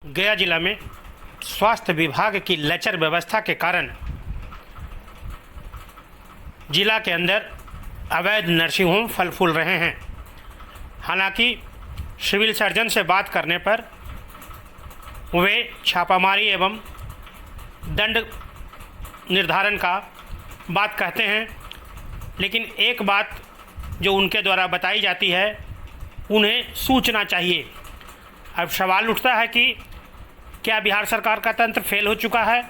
गया जिला में स्वास्थ्य विभाग की लचर व्यवस्था के कारण जिला के अंदर अवैध नर्सिंग होम फल फूल रहे हैं। हालांकि सिविल सर्जन से बात करने पर वे छापामारी एवं दंड निर्धारण का बात कहते हैं, लेकिन एक बात जो उनके द्वारा बताई जाती है उन्हें सूचना चाहिए। अब सवाल उठता है कि क्या बिहार सरकार का तंत्र फेल हो चुका है?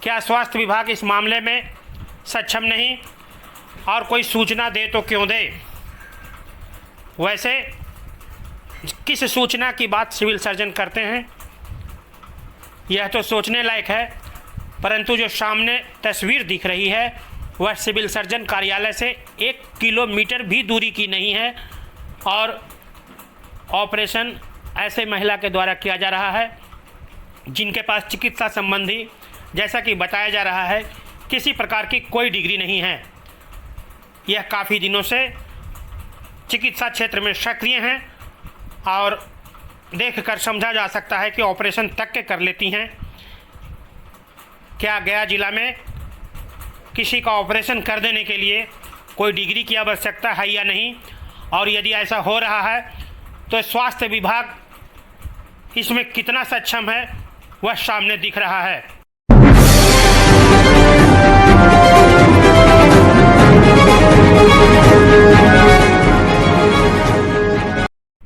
क्या स्वास्थ्य विभाग इस मामले में सक्षम नहीं? और कोई सूचना दे तो क्यों दे? वैसे किस सूचना की बात सिविल सर्जन करते हैं यह तो सोचने लायक है, परंतु जो सामने तस्वीर दिख रही है वह सिविल सर्जन कार्यालय से 1 किलोमीटर भी दूरी की नहीं है और ऑपरेशन ऐसे महिला के द्वारा किया जा रहा है जिनके पास चिकित्सा संबंधी, जैसा कि बताया जा रहा है, किसी प्रकार की कोई डिग्री नहीं है। यह काफ़ी दिनों से चिकित्सा क्षेत्र में सक्रिय हैं और देखकर समझा जा सकता है कि ऑपरेशन तक के कर लेती हैं। क्या गया जिला में किसी का ऑपरेशन कर देने के लिए कोई डिग्री की आवश्यकता है या नहीं? और यदि ऐसा हो रहा है तो स्वास्थ्य विभाग इसमें कितना सक्षम है वह सामने दिख रहा है।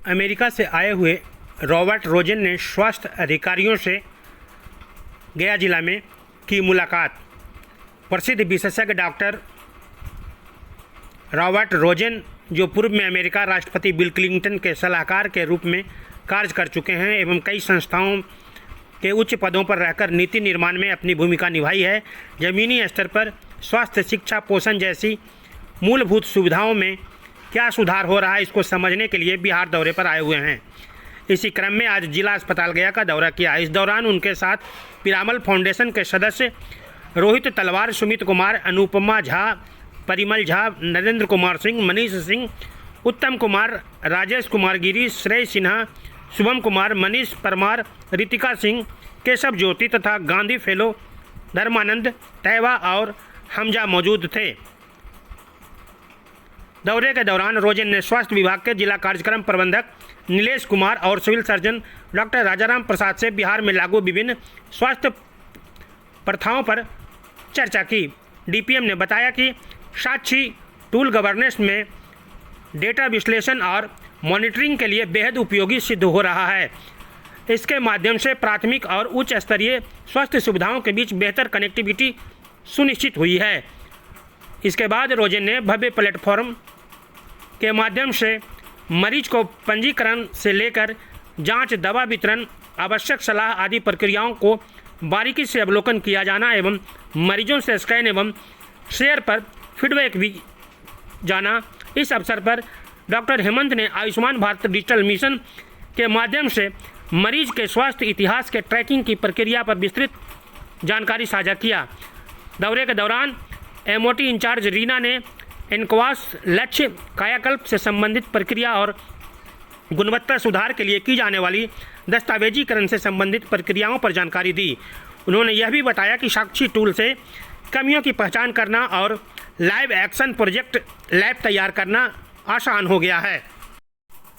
अमेरिका से आए हुए रॉबर्ट रोजेन ने स्वास्थ्य अधिकारियों से गया जिला में की मुलाकात। प्रसिद्ध विशेषज्ञ डॉक्टर रॉबर्ट रोजेन, जो पूर्व में अमेरिका राष्ट्रपति बिल क्लिंटन के सलाहकार के रूप में कार्य कर चुके हैं एवं कई संस्थाओं के उच्च पदों पर रहकर नीति निर्माण में अपनी भूमिका निभाई है, ज़मीनी स्तर पर स्वास्थ्य, शिक्षा, पोषण जैसी मूलभूत सुविधाओं में क्या सुधार हो रहा है इसको समझने के लिए बिहार दौरे पर आए हुए हैं। इसी क्रम में आज जिला अस्पताल गया का दौरा किया। इस दौरान उनके साथ पिरामल फाउंडेशन के सदस्य रोहित तलवार, सुमित कुमार, अनुपमा झा, परिमल झा, नरेंद्र कुमार सिंह, मनीष सिंह, उत्तम कुमार, राजेश कुमार गिरी, श्रेय सिन्हा, शुभम कुमार, मनीष परमार, रितिका सिंह, केशव ज्योति तथा गांधी फेलो धर्मानंद, तैवा और हमजा मौजूद थे। दौरे के दौरान रोजेन ने स्वास्थ्य विभाग के जिला कार्यक्रम प्रबंधक नीलेश कुमार और सिविल सर्जन डॉक्टर राजाराम प्रसाद से बिहार में लागू विभिन्न स्वास्थ्य प्रथाओं पर चर्चा की। डीपीएम ने बताया कि साक्षी टूल गवर्नेंस में डेटा विश्लेषण और मॉनिटरिंग के लिए बेहद उपयोगी सिद्ध हो रहा है। इसके माध्यम से प्राथमिक और उच्च स्तरीय स्वास्थ्य सुविधाओं के बीच बेहतर कनेक्टिविटी सुनिश्चित हुई है। इसके बाद रोजेन ने भव्य प्लेटफॉर्म के माध्यम से मरीज को पंजीकरण से लेकर जांच, दवा वितरण, आवश्यक सलाह आदि प्रक्रियाओं को बारीकी से अवलोकन किया जाना एवं मरीजों से स्कैन एवं शेयर पर फीडबैक भी जाना। इस अवसर पर डॉक्टर हेमंत ने आयुष्मान भारत डिजिटल मिशन के माध्यम से मरीज के स्वास्थ्य इतिहास के ट्रैकिंग की प्रक्रिया पर विस्तृत जानकारी साझा किया। दौरे के दौरान एमओटी इंचार्ज रीना ने इनक्वास लक्ष्य कायाकल्प से संबंधित प्रक्रिया और गुणवत्ता सुधार के लिए की जाने वाली दस्तावेजीकरण से संबंधित प्रक्रियाओं पर जानकारी दी। उन्होंने यह भी बताया कि साक्षी टूल से कमियों की पहचान करना और लाइव एक्शन प्रोजेक्ट लैब तैयार करना आसान हो गया है।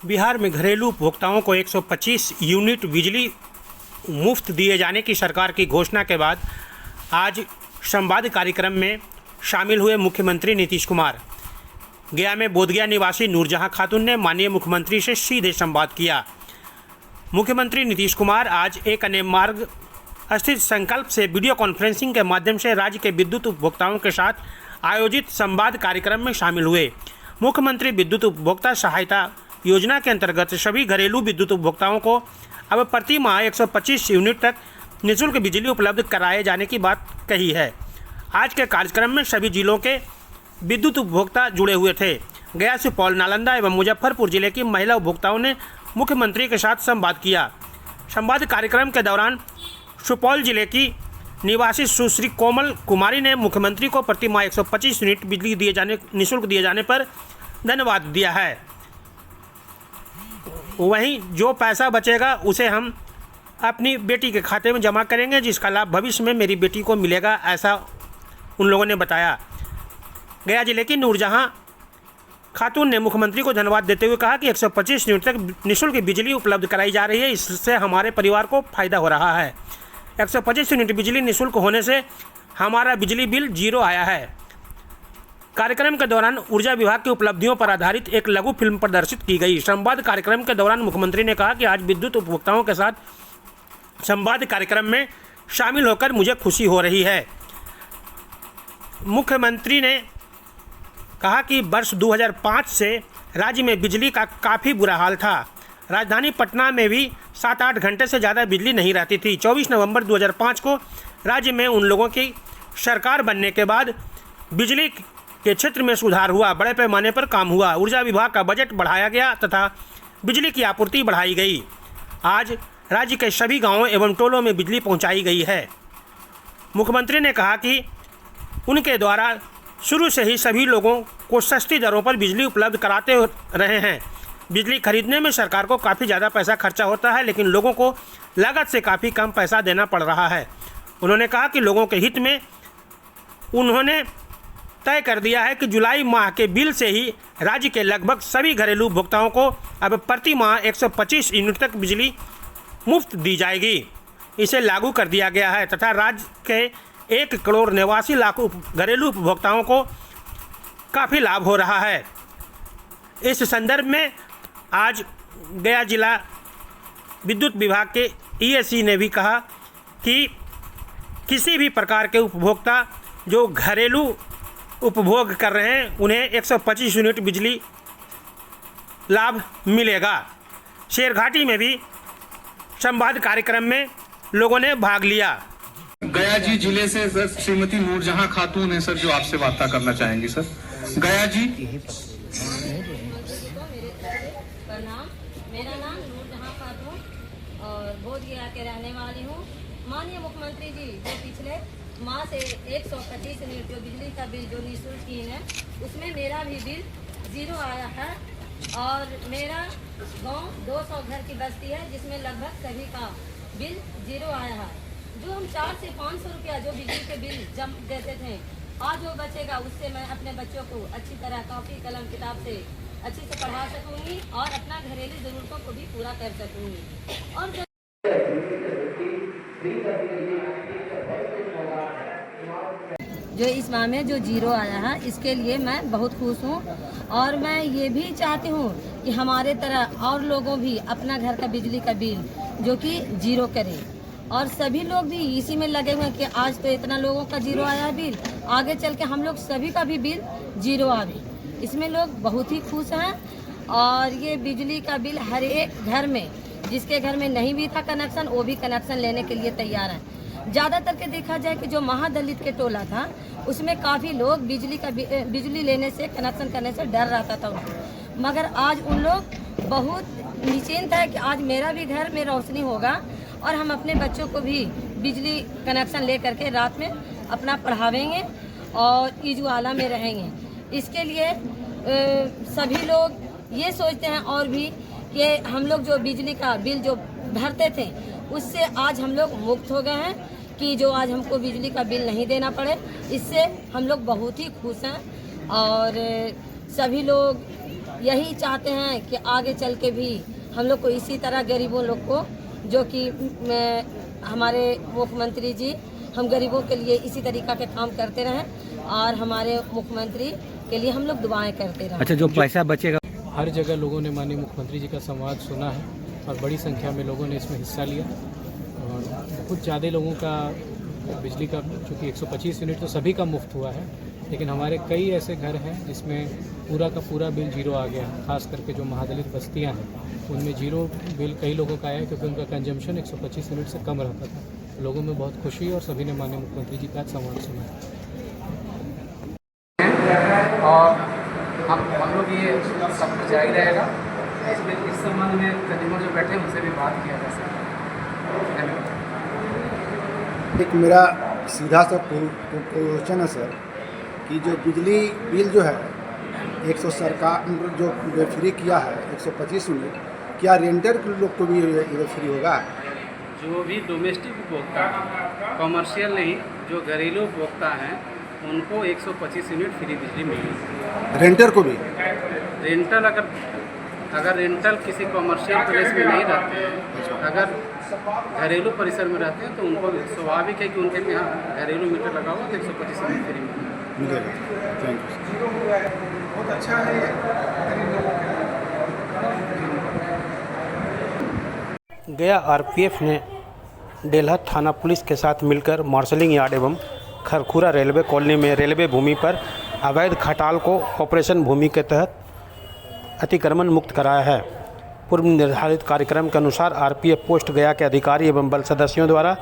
बिहार में घरेलू उपभोक्ताओं को 125 यूनिट बिजली मुफ्त दिए जाने की सरकार की घोषणा के बाद आज संवाद कार्यक्रम में शामिल हुए मुख्यमंत्री नीतीश कुमार। गया में बोधगया निवासी नूरजहां खातून ने माननीय मुख्यमंत्री से सीधे संवाद किया। मुख्यमंत्री नीतीश कुमार आज एक अन्य मार्ग स्थित संकल्प से वीडियो कॉन्फ्रेंसिंग के माध्यम से राज्य के विद्युत उपभोक्ताओं के साथ आयोजित संवाद कार्यक्रम में शामिल हुए। मुख्यमंत्री विद्युत उपभोक्ता सहायता योजना के अंतर्गत सभी घरेलू विद्युत उपभोक्ताओं को अब प्रति माह 125 यूनिट तक निःशुल्क बिजली उपलब्ध कराए जाने की बात कही है। आज के कार्यक्रम में सभी जिलों के विद्युत उपभोक्ता जुड़े हुए थे। गया, सुपौल, नालंदा एवं मुजफ्फरपुर जिले की महिला उपभोक्ताओं ने मुख्यमंत्री के साथ संवाद किया। संवाद कार्यक्रम के दौरान सुपौल जिले की निवासी सुश्री कोमल कुमारी ने मुख्यमंत्री को प्रति माह 125 यूनिट बिजली निःशुल्क दिए जाने पर धन्यवाद दिया है। वहीं जो पैसा बचेगा उसे हम अपनी बेटी के खाते में जमा करेंगे, जिसका लाभ भविष्य में मेरी बेटी को मिलेगा, ऐसा उन लोगों ने बताया। गया जिले की नूरजहां खातून ने मुख्यमंत्री को धन्यवाद देते हुए कहा कि 125 यूनिट तक निःशुल्क बिजली उपलब्ध कराई जा रही है, इससे हमारे परिवार को फायदा हो रहा है। 125 यूनिट बिजली निःशुल्क होने से हमारा बिजली बिल 0 आया है। कार्यक्रम के दौरान ऊर्जा विभाग की उपलब्धियों पर आधारित एक लघु फिल्म प्रदर्शित की गई। संवाद कार्यक्रम के दौरान मुख्यमंत्री ने कहा कि आज विद्युत उपभोक्ताओं के साथ संवाद कार्यक्रम में शामिल होकर मुझे खुशी हो रही है। मुख्यमंत्री ने कहा कि वर्ष 2005 से राज्य में बिजली का काफ़ी बुरा हाल था। राजधानी पटना में भी 7-8 घंटे से ज़्यादा बिजली नहीं रहती थी। 24 नवंबर 2005 को राज्य में उन लोगों की सरकार बनने के बाद बिजली के क्षेत्र में सुधार हुआ, बड़े पैमाने पर काम हुआ। ऊर्जा विभाग का बजट बढ़ाया गया तथा बिजली की आपूर्ति बढ़ाई गई। आज राज्य के सभी गांवों एवं टोलों में बिजली पहुंचाई गई है। मुख्यमंत्री ने कहा कि उनके द्वारा शुरू से ही सभी लोगों को सस्ती दरों पर बिजली उपलब्ध कराते रहे हैं। बिजली खरीदने में सरकार को काफ़ी ज़्यादा पैसा खर्चा होता है, लेकिन लोगों को लागत से काफ़ी कम पैसा देना पड़ रहा है। उन्होंने कहा कि लोगों के हित में उन्होंने तय कर दिया है कि जुलाई माह के बिल से ही राज्य के लगभग सभी घरेलू उपभोक्ताओं को अब प्रति माह 125 यूनिट तक बिजली मुफ्त दी जाएगी। इसे लागू कर दिया गया है तथा राज्य के 1,89,00,000 घरेलू उपभोक्ताओं को काफ़ी लाभ हो रहा है। इस संदर्भ में आज गया जिला विद्युत विभाग के ईएसी ने भी कहा कि किसी भी प्रकार के उपभोक्ता जो घरेलू उपभोग कर रहे हैं उन्हें 125 यूनिट बिजली लाभ मिलेगा। शेरघाटी में भी संवाद कार्यक्रम में लोगों ने भाग लिया। गया जी जिले से सर श्रीमती नूरजहां खातून है सर, जो आपसे वार्ता करना चाहेंगी सर। गया जी। मेरा नाम नूरजहां खातून और बोध गया के रहने वाली हूँ। माननीय मुख्यमंत्री जी जो पिछले माह से 125 यूनिट जो बिजली का बिल जो निःशुल्क की है उसमें मेरा भी बिल 0 आया है और मेरा गांव 200 घर की बस्ती है जिसमें लगभग सभी का बिल 0 आया है। जो हम 400 से 500 रुपया जो बिजली के बिल जम देते थे, आज जो बचेगा उससे मैं अपने बच्चों को अच्छी तरह कॉपी कलम किताब से अच्छी से पढ़ा सकूंगी और अपना घरेलू ज़रूरतों को भी पूरा कर सकूंगी। और जो इस माह में जो 0 आया है इसके लिए मैं बहुत खुश हूँ और मैं ये भी चाहती हूँ कि हमारे तरह और लोगों भी अपना घर का बिजली का बिल जो कि 0 करें और सभी लोग भी इसी में लगे हुए हैं कि आज तो इतना लोगों का 0 आया है बिल, आगे चल के हम लोग सभी का भी बिल 0 आवे। इसमें लोग बहुत ही खुश हैं और ये बिजली का बिल हर एक घर में, जिसके घर में नहीं भी था कनेक्शन वो भी कनेक्शन लेने के लिए तैयार हैं। ज़्यादातर के देखा जाए कि जो महादलित के टोला था उसमें काफ़ी लोग बिजली लेने से कनेक्शन करने से डर रहता था उनको, मगर आज उन लोग बहुत निश्चिंत है कि आज मेरा भी घर में रोशनी होगा और हम अपने बच्चों को भी बिजली कनेक्शन ले करके रात में अपना पढ़ावेंगे और उजाला में रहेंगे। इसके लिए सभी लोग ये सोचते हैं और भी कि हम लोग जो बिजली का बिल जो भरते थे उससे आज हम लोग मुक्त हो गए हैं कि जो आज हमको बिजली का बिल नहीं देना पड़े। इससे हम लोग बहुत ही खुश हैं और सभी लोग यही चाहते हैं कि आगे चल के भी हम लोग को इसी तरह गरीबों लोग को जो कि हमारे मुख्यमंत्री जी हम गरीबों के लिए इसी तरीका के काम करते रहें और हमारे मुख्यमंत्री के लिए हम लोग दुआएं करते रहें। अच्छा, जो पैसा बचेगा हर जगह लोगों ने माननीय मुख्यमंत्री जी का संवाद सुना है और बड़ी संख्या में लोगों ने इसमें हिस्सा लिया और बहुत ज़्यादा लोगों का बिजली का चूँकि 125 यूनिट तो सभी का मुफ्त हुआ है, लेकिन हमारे कई ऐसे घर हैं जिसमें पूरा का पूरा बिल 0 आ गया है। खास करके जो महादलित बस्तियां हैं उनमें 0 बिल कई लोगों का आया है क्योंकि उनका कंजम्पशन 125 यूनिट से कम रहता था। लोगों में बहुत खुशी और सभी ने माननीय मुख्यमंत्री जी का संवाद सुना। और हम लोग ये सब कुछ जारी रहेगा। इस संबंध में कंज्यूमर जो बैठे हैं उनसे भी बात किया जा सकता है। एक मेरा सीधा सा क्वेश्चन है सर कि जो बिजली बिल जो है 100 सरकार जो फ्री किया है 125 यूनिट, क्या रेंटर के लोग को भी फ्री होगा? जो भी डोमेस्टिक उपभोक्ता हैं, कॉमर्शियल नहीं, जो घरेलू उपभोक्ता हैं, उनको 125 यूनिट फ्री बिजली मिलेगी। रेंटर को भी? रेंटल अगर रेंटल किसी कॉमर्शियल प्लेस में नहीं रहते हैं, अगर घरेलू परिसर में रहते हैं, तो उनको स्वाभाविक है कि उनके यहाँ घरेलू मीटर लगा हुआ तो 125 यूनिट फ्री मिलेगा। Thank you. बहुत अच्छा है। गया आरपीएफ ने डेल्हा थाना पुलिस के साथ मिलकर मार्शलिंग यार्ड एवं खरखुरा रेलवे कॉलोनी में रेलवे भूमि पर अवैध खटाल को ऑपरेशन भूमि के तहत अतिक्रमण मुक्त कराया है। पूर्व निर्धारित कार्यक्रम के अनुसार आरपीएफ पोस्ट गया के अधिकारी एवं बल सदस्यों द्वारा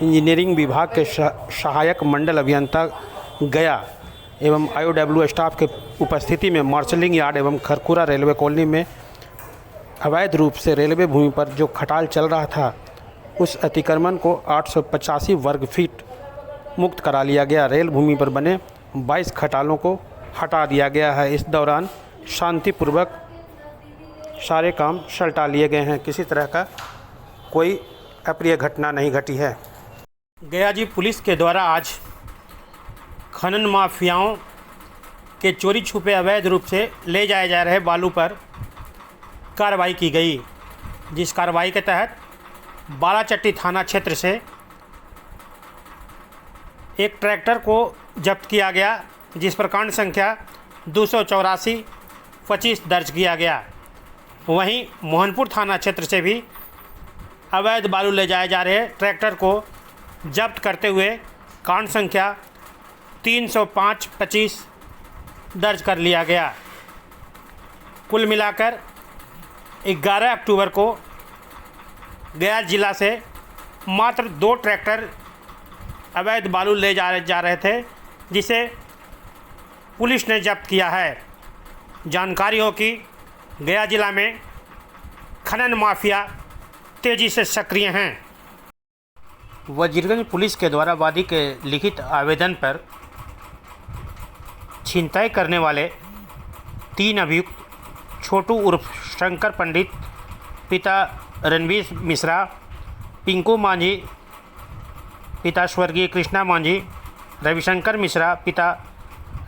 इंजीनियरिंग विभाग के सहायक मंडल अभियंता गया एवं IOW स्टाफ के उपस्थिति में मार्शलिंग यार्ड एवं खरखुरा रेलवे कॉलोनी में अवैध रूप से रेलवे भूमि पर जो खटाल चल रहा था उस अतिक्रमण को 885 वर्ग फीट मुक्त करा लिया गया। रेल भूमि पर बने 22 खटालों को हटा दिया गया है। इस दौरान शांतिपूर्वक सारे काम सलटा लिए गए हैं। किसी तरह का कोई अप्रिय घटना नहीं घटी है। गया जी पुलिस के द्वारा आज खनन माफियाओं के चोरी छुपे अवैध रूप से ले जाए जा रहे बालू पर कार्रवाई की गई, जिस कार्रवाई के तहत बालाचट्टी थाना क्षेत्र से एक ट्रैक्टर को जब्त किया गया, जिस पर कांड संख्या 284/25 दर्ज किया गया। वहीं मोहनपुर थाना क्षेत्र से भी अवैध बालू ले जाए जा रहे ट्रैक्टर को जब्त करते हुए कांड संख्या 305/25 दर्ज कर लिया गया। कुल मिलाकर 11 अक्टूबर को गया जिला से मात्र 2 ट्रैक्टर अवैध बालू ले जा रहे थे, जिसे पुलिस ने जब्त किया है। जानकारी हो कि गया जिला में खनन माफिया तेज़ी से सक्रिय हैं। वजीरगंज पुलिस के द्वारा वादी के लिखित आवेदन पर छिनताई करने वाले 3 अभियुक्त छोटू उर्फ शंकर पंडित पिता रणवीर मिश्रा, पिंकू मांझी पिता स्वर्गीय कृष्णा मांझी, रविशंकर मिश्रा पिता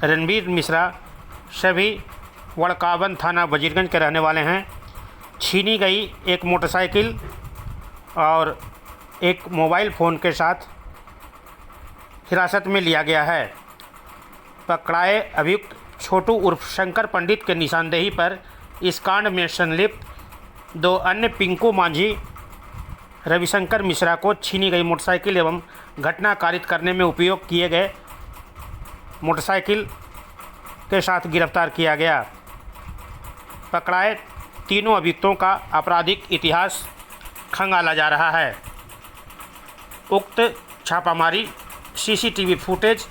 रणवीर मिश्रा, सभी वड़कावन थाना वजीरगंज के रहने वाले हैं। छीनी गई एक मोटरसाइकिल और एक मोबाइल फ़ोन के साथ हिरासत में लिया गया है। पकड़ाए अभियुक्त छोटू उर्फ शंकर पंडित के निशानदेही पर इस कांड में संलिप्त 2 अन्य पिंकू मांझी, रविशंकर मिश्रा को छीनी गई मोटरसाइकिल एवं घटना कारित करने में उपयोग किए गए मोटरसाइकिल के साथ गिरफ्तार किया गया। पकड़ाए तीनों अभियुक्तों का आपराधिक इतिहास खंगाला जा रहा है। उक्त छापामारी CCTV फुटेज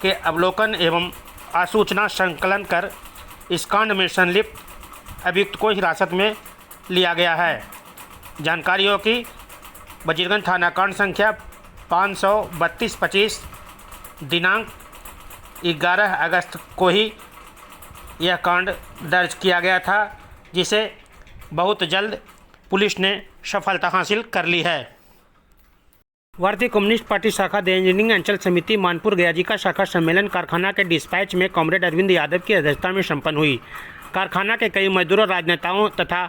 के अवलोकन एवं आसूचना संकलन कर इस कांड में संलिप्त अभियुक्त को हिरासत में लिया गया है। जानकारी हो कि वजीरगंज थाना कांड संख्या 532/25 दिनांक 11 अगस्त को ही यह कांड दर्ज किया गया था, जिसे बहुत जल्द पुलिस ने सफलता हासिल कर ली है। भारतीय कम्युनिस्ट पार्टी शाखा द इंजीनियरिंग अंचल समिति मानपुर गया जी का शाखा सम्मेलन कारखाना के डिस्पैच में कॉमरेड अरविंद यादव की अध्यक्षता में संपन्न हुई। कारखाना के कई मजदूरों, राजनेताओं तथा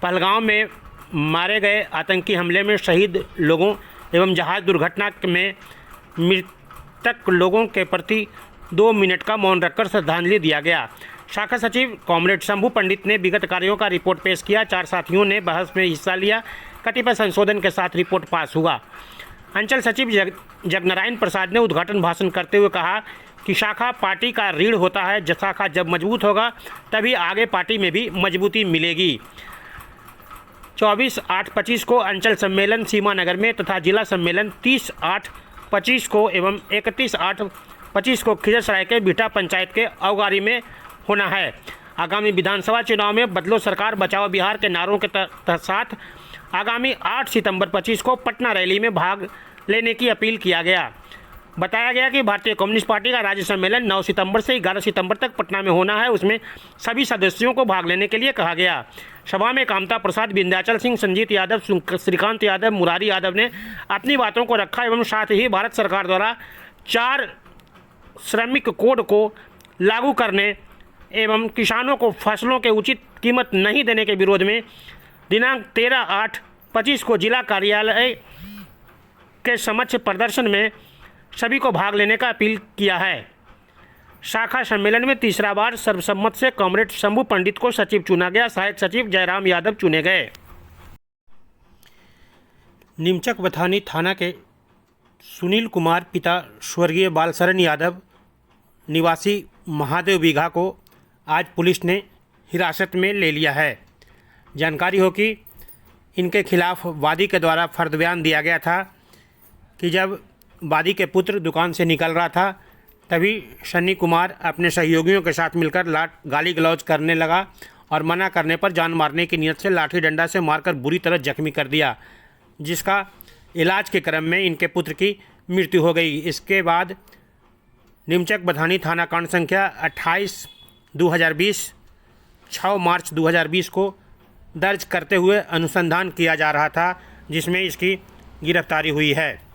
पहलगांव में मारे गए आतंकी हमले में शहीद लोगों एवं जहाज दुर्घटना में मृतक लोगों के प्रति 2 मिनट का मौन रखकर श्रद्धांजलि दिया गया। शाखा सचिव कॉमरेड शंभू पंडित ने विगत कार्यों का रिपोर्ट पेश किया। 4 साथियों ने बहस में हिस्सा लिया। कतिपय संशोधन के साथ रिपोर्ट पास हुआ। अंचल सचिव जगनारायण प्रसाद ने उद्घाटन भाषण करते हुए कहा कि शाखा पार्टी का रीढ़ होता है। शाखा जब मजबूत होगा तभी आगे पार्टी में भी मजबूती मिलेगी। 24/8/25 को अंचल सम्मेलन सीमानगर में तथा जिला सम्मेलन 30/8/25 को एवं 31/8/25 को खिजरसराय के बिठा पंचायत के अवगारी में होना है। आगामी विधानसभा चुनाव में बदलो सरकार बचाओ बिहार के नारों के साथ आगामी 8 सितंबर 25 को पटना रैली में भाग लेने की अपील किया गया। बताया गया कि भारतीय कम्युनिस्ट पार्टी का राज्य सम्मेलन 9 सितंबर से 11 सितंबर तक पटना में होना है। उसमें सभी सदस्यों को भाग लेने के लिए कहा गया। सभा में कामता प्रसाद, विंध्याचल सिंह, संजीत यादव, श्रीकांत यादव, मुरारी यादव ने अपनी बातों को रखा एवं साथ ही भारत सरकार द्वारा 4 श्रमिक कोड को लागू करने एवं किसानों को फसलों के उचित कीमत नहीं देने के विरोध में दिनांक 13/8/25 को जिला कार्यालय के समक्ष प्रदर्शन में सभी को भाग लेने का अपील किया है। शाखा सम्मेलन में तीसरा बार सर्वसम्मत से कॉमरेड शंभू पंडित को सचिव चुना गया। सहायक सचिव जयराम यादव चुने गए। नीमचक बथानी थाना के सुनील कुमार पिता स्वर्गीय बालशरण यादव निवासी महादेव बीघा को आज पुलिस ने हिरासत में ले लिया है। जानकारी हो कि इनके खिलाफ वादी के द्वारा फर्द बयान दिया गया था कि जब वादी के पुत्र दुकान से निकल रहा था तभी सन्नी कुमार अपने सहयोगियों के साथ मिलकर गाली गलौज करने लगा और मना करने पर जान मारने की नीयत से लाठी डंडा से मारकर बुरी तरह जख्मी कर दिया, जिसका इलाज के क्रम में इनके पुत्र की मृत्यु हो गई। इसके बाद नीमचक बथानी थाना कांड संख्या 28/2020 6 मार्च 2020 को दर्ज करते हुए अनुसंधान किया जा रहा था, जिसमें इसकी गिरफ्तारी हुई है।